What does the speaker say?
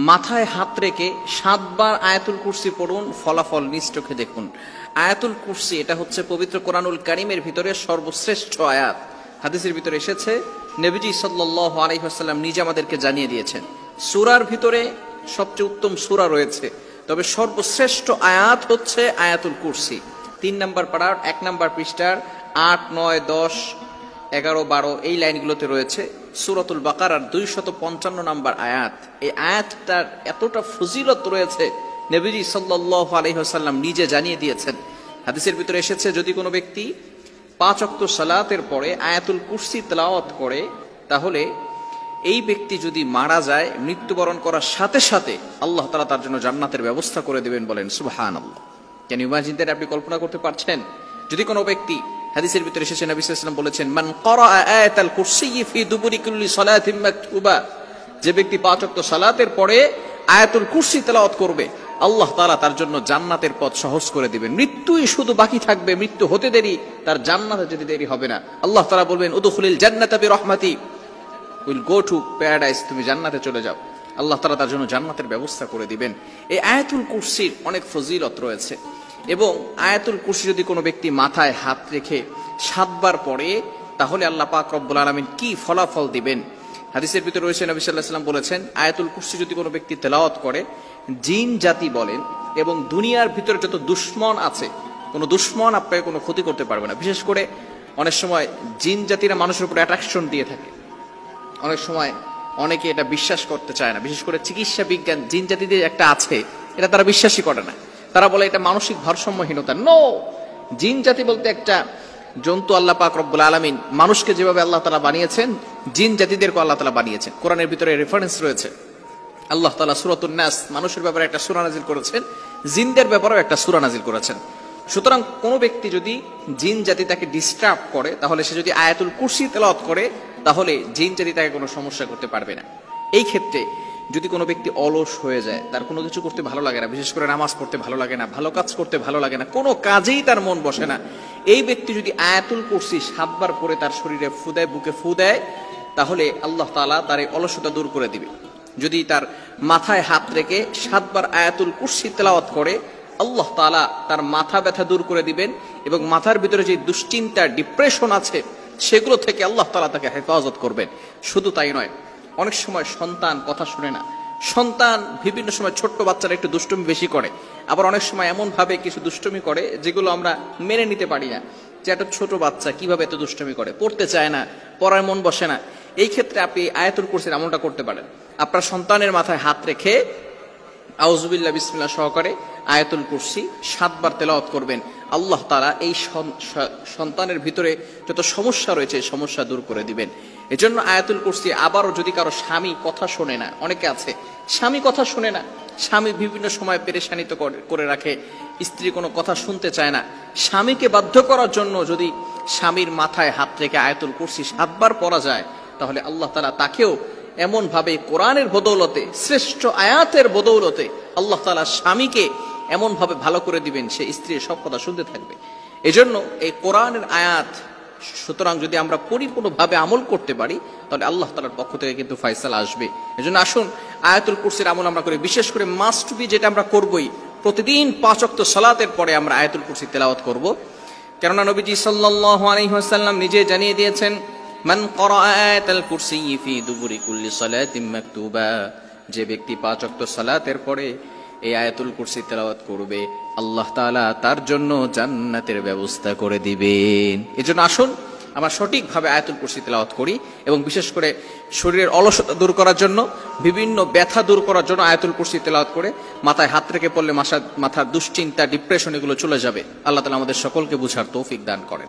মাথায় হাত রেখে 7 বার আয়াতুল কুরসি পড়ুন, ফলাফল নিজ চোখে দেখুন। আয়াতুল কুরসি এটা হচ্ছে পবিত্র কোরআনুল কারীমের ভিতরে সর্বশ্রেষ্ঠ আয়াত। হাদিসের ভিতরে এসেছে, নবীজি সাল্লাল্লাহু আলাইহি ওয়াসাল্লাম নিজে আমাদেরকে জানিয়ে দিয়েছেন, সূরার ভিতরে সবচেয়ে উত্তম সূরা রয়েছে, তবে সর্বশ্রেষ্ঠ আয়াত হচ্ছে আয়াতুল কুরসি। 3 নম্বর পারার 1 নম্বর পৃষ্ঠার 8, 9, 10, 11, 12 এই লাইনগুলোতে রয়েছে সূরাতুল বাকারার 255 নম্বর আয়াত। এই আয়াতটার এতটা ফজিলত রয়েছে, নবীজি সাল্লাল্লাহু আলাইহি ওয়াসাল্লাম নিজে জানিয়ে দিয়েছেন। হাদিসের ভিতরে এসেছে, যদি কোনো ব্যক্তি 5 ওয়াক্ত সালাতের পরে আয়াতুল কুরসি তেলাওয়াত করে, তাহলে এই ব্যক্তি যদি মারা যায়, মৃত্যুবরণ করার সাথে সাথে আল্লাহ তাআলা তার জন্য জান্নাতের ব্যবস্থা করে দিবেন। বলেন সুবহানাল্লাহ। Can you imagine that? আপনি কল্পনা করতে পারছেন? যদি কোনো ব্যক্তি, হাদিসের ভিতরে এসেছে, নবী সাল্লাল্লাহু আলাইহি ওয়াসাল্লাম বলেছেন, মান ক্বারাআ আয়াতাল কুরসি ফি দুবুরি কুল্লি সালাতিন মাকতুবা, যে ব্যক্তি 5 ওয়াক্ত সালাতের পরে আয়াতুল কুরসি তেলাওয়াত করবে, আল্লাহ তাআলা তার জন্য জান্নাতের পথ সহজ করে দিবেন। মৃত্যুই শুধু বাকি থাকবে, মৃত্যু হতে দেরি, তার জান্নাতে যেতে দেরি হবে না। আল্লাহ তাআলা বলবেন, উদখুলিল জান্নাতা বিরহমাতি, উইল গো টু প্যারাডাইস, তুমি জান্নাতে চলে যাও। আল্লাহ তাআলা তার জন্য জান্নাতের ব্যবস্থা করে দিবেন। এই আয়াতুল কুরসির অনেক ফজিলত রয়েছে, এবং আয়াতুল কুরসি যদি কোনো ব্যক্তি মাথায় হাত রেখে 7 বার পড়ে, তাহলে আল্লাহ পাক রব্বুল আলামিন কি ফলাফল দিবেন। হাদিসের ভিতরে রয়েছে, নবী সাল্লাল্লাহু আলাইহি ওয়াসাল্লাম বলেছেন, আয়াতুল কুরসি যদি কোনো ব্যক্তি তেলাওয়াত করে, জিন জাতি বলেন এবং দুনিয়ার ভিতরে যত দুশমন আছে, কোনো দুশমন আপনাকে কোনো ক্ষতি করতে পারবে না। বিশেষ করে অনেক সময় জিন জাতিরা মানুষের উপর অ্যাট্রাকশন দিয়ে থাকে, অনেক সময় অনেকে এটা বিশ্বাস করতে চায় না। বিশেষ করে চিকিৎসা বিজ্ঞান জিন জাতিদের একটা আছে, এটা তারা বিশ্বাসই করে না। তারা বলে এটা মানসিক ভারসাম্যহীনতা। নো, জিন জাতি বলতে একটা জন্তু। আল্লাহ পাক রব্বুল আলামিন মানুষকে যেভাবে আল্লাহ তাআলা বানিয়েছেন, জিন জাতিদেরকে আল্লাহ তাআলা বানিয়েছেন। কোরআনের ভিতরে রেফারেন্স রয়েছে, আল্লাহ তাআলা সূরাতুন নাস মানুষের ব্যাপারে একটা সূরা নাজিল করেছেন, জিনদের ব্যাপারেও একটা সূরা নাজিল করেছেন। সুতরাং কোনো ব্যক্তি যদি জিন জাতি তাকে ডিস্টার্ব করে, তাহলে সে যদি আয়াতুল কুরসি তেলাওয়াত করে, তাহলে জিন জাতি তাকে কোনো সমস্যা করতে পারবে না। এই ক্ষেত্রে যদি কোনো ব্যক্তি অলস হয়ে যায়, তার কোনো কিছু করতে ভালো লাগে না, বিশেষ করে নামাজ পড়তে ভালো লাগে না, ভালো কাজ করতে ভালো লাগে না, কোনো কাজেই তার মন বসে না, এই ব্যক্তি যদি আয়াতুল কুরসি 7 বার পরে তার শরীরে ফু দেয়, বুকে ফু দেয়, তাহলে আল্লাহ তাআলা তার এই অলসতা দূর করে দিবে। যদি তার মাথায় হাত রেখে 7 বার আয়াতুল কুরসি তেলাওয়াত করে, আল্লাহ তাআলা তার মাথা ব্যথা দূর করে দিবেন, এবং মাথার ভিতরে যে দুশ্চিন্তা, ডিপ্রেশন আছে, সেগুলো থেকে আল্লাহ তাআলা তাকে হেফাজত করবেন। শুধু তাই নয়, অনেক সময় সন্তান কথা শুনে না, সন্তান বিভিন্ন সময় ছোট্ট বাচ্চারা একটু দুষ্টুমি বেশি করে, আবার অনেক সময় এমন ভাবে কিছু দুষ্টুমি করে যেগুলো আমরা মেনে নিতে পারি না, যে একটা ছোট বাচ্চা কিভাবে এত দুষ্টুমি করে, পড়তে চায় না, পড়ার মন বসে না। এই ক্ষেত্রে আপনি আয়াতুল কুরসির আমলটা করতে পারেন। আপনার সন্তানের মাথায় হাত রেখে আউযুবিল্লাহ বিসমিল্লাহ সহকারে আয়াতুল কুরসি 7 বার তেলাওয়াত করবেন। আল্লাহ তাআলা এই সন্তানের ভিতরে যত সমস্যা রয়েছে, সমস্যা দূর করে দিবেন। এজন্য আয়াতুল কুরসি, আবারও যদি কারো স্বামী কথা শোনে না, অনেকে আছে স্বামী কথা শোনে না, স্বামী বিভিন্ন সময় পেরেশানিত করে রাখে, স্ত্রী কোনো কথা শুনতে চায় না, স্বামীকে বাধ্য করার জন্য যদি স্বামীর মাথায় হাত রেখে আয়াতুল কুরসি 7 বার পড়া যায়, তাহলে আল্লাহ তাআলা তাকেও এমন ভাবে কোরআনের বদৌলতে, শ্রেষ্ঠ আয়াতের বদৌলতে আল্লাহ তাআলা স্বামীকে এমন ভাবে ভালো করে দিবেন, সে স্ত্রীর সব কথা শুনতে থাকবে। এজন্য এই কোরআনের আয়াত, সুতরাং যদি আমরা পরিপূর্ণভাবে আমল করতে পারি, তাহলে আল্লাহ তাআলার পক্ষ থেকে কিন্তু ফয়সালা আসবে। এজন্য আসুন আয়াতুল কুরসির আমল আমরা করি। বিশেষ করে মাস্ট বি, যেটা আমরা করবই, প্রতিদিন 5 ওয়াক্ত সালাতের পরে আমরা আয়াতুল কুরসি তেলাওয়াত করব। কেননা নবীজি সাল্লাল্লাহু আলাইহি ওয়াসাল্লাম নিজে জানিয়ে দিয়েছেন, মান ক্বারাআ আয়াতাল কুরসি ফি দুবুরি কুল্লি সালাতিন মাকতুবা, যে ব্যক্তি 5 ওয়াক্ত সালাতের পরে এই আয়াতুল কুরসি তেলাওয়াত করবে, আল্লাহ তাআলা তার জন্য জান্নাতের ব্যবস্থা করে দিবেন। এজন্য আসুন আমরা সঠিকভাবে আয়াতুল কুরসি তেলাওয়াত করি, এবং বিশেষ করে শরীরের অলসতা দূর করার জন্য, বিভিন্ন ব্যথা দূর করার জন্য আয়াতুল কুরসি তেলাওয়াত করে মাথায় হাত রেখে পড়লে মাথার দুশ্চিন্তা, ডিপ্রেশন এগুলো চলে যাবে। আল্লাহ তাআলা আমাদের সকলকে বুঝার তৌফিক দান করেন।